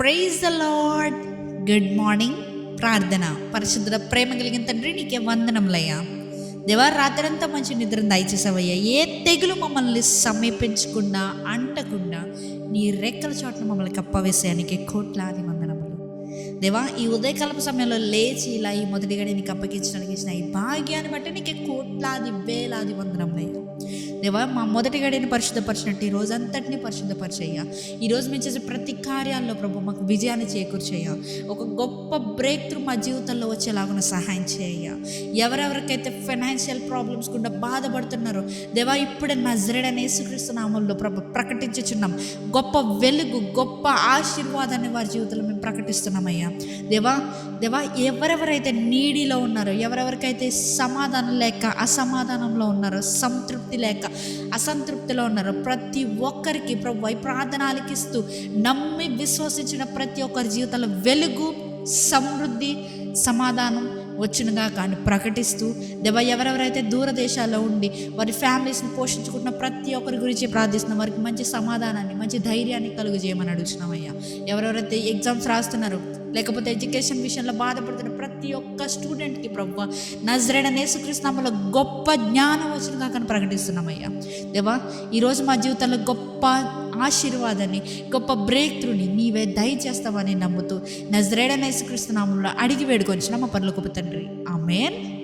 Praise the lord. Good morning. ప్రార్థన. పరిశుద్ధ ప్రేమ కలిగిన తండ్రి, నీకే వందనములయ్యా. దేవా, రాత్రంతా మంచి నిద్రను దయచేసావయ్యా. ఏ తెగులు మమ్మల్ని సమీపించకుండా, అంటకుండా నీ రెక్కల చోట్ల మమ్మల్ని కప్పవేసానికి కోట్లాది వందనములు. దేవా, ఈ ఉదయకాలపు సమయంలో లేచి ఇలా ఈ మొదటిగా నీకు అప్పగించడానికి ఇచ్చిన ఈ భాగ్యాన్ని బట్టి నీకే కోట్లాది వేలాది వందనములయ్యా. దేవా, మా మొదటి గడిని పరిశుద్ధపరిచినట్టు ఈ రోజంతటిని పరిశుద్ధపరిచయ్యా. ఈరోజు మేము చేసే ప్రతి కార్యాల్లో ప్రభు మాకు విజయాన్ని చేకూర్చయ్యా. ఒక గొప్ప బ్రేక్ త్రూ మా జీవితంలో వచ్చేలాగా సహాయం చేయ్యా. ఎవరెవరికైతే ఫైనాన్షియల్ ప్రాబ్లమ్స్ గుండా బాధపడుతున్నారో దేవా, ఇప్పుడే నజరేయుడైన యేసుక్రీస్తు నామములో ప్రభు ప్రకటించుచున్నాం. గొప్ప వెలుగు, గొప్ప ఆశీర్వాదాన్ని వారి జీవితంలో మేము ప్రకటిస్తున్నామయ్యా. దేవా దేవా ఎవరెవరైతే నీడిలో ఉన్నారో, ఎవరెవరికైతే సమాధానం లేక అసమాధానంలో ఉన్నారో, సంతృప్తి లేక అసంతృప్తిలో ఉన్నారో, ప్రతి ఒక్కరికి ప్రభు ప్రార్థన ఆలకిస్తూ నమ్మి విశ్వసించిన ప్రతి ఒక్కరి జీవితంలో వెలుగు, సమృద్ధి, సమాధానం వచ్చునుగా కానీ ప్రకటిస్తూ దేవా, ఎవరెవరైతే దూరదేశాల్లో ఉండి వారి ఫ్యామిలీస్ని పోషించుకుంటున్న ప్రతి ఒక్కరి గురించి ప్రార్థిస్తున్నాం. వారికి మంచి సమాధానాన్ని, మంచి ధైర్యాన్ని కలుగు చేయమని అడుగుతున్నామయ్యా. ఎవరెవరైతే ఎగ్జామ్స్ రాస్తున్నారో, లేకపోతే ఎడ్యుకేషన్ విషయంలో బాధపడుతున్న ప్రతి ఒక్క స్టూడెంట్కి ప్రభువా నజరేయుడైన యేసుక్రీస్తు నామములో గొప్ప జ్ఞానం వచ్చునుగా కానీ ప్రకటిస్తున్నామయ్యా. దేవా, ఈరోజు మా జీవితంలో గొప్ప ఆశీర్వాదాన్ని, గొప్ప బ్రేక్ త్రూని నీవే దయచేస్తావని నమ్ముతూ నజరేయుడైన యేసుక్రీస్తు నామములో అడిగి వేడుకొంచున్నాం మా పరలోకపు తండ్రి. ఆమేన్.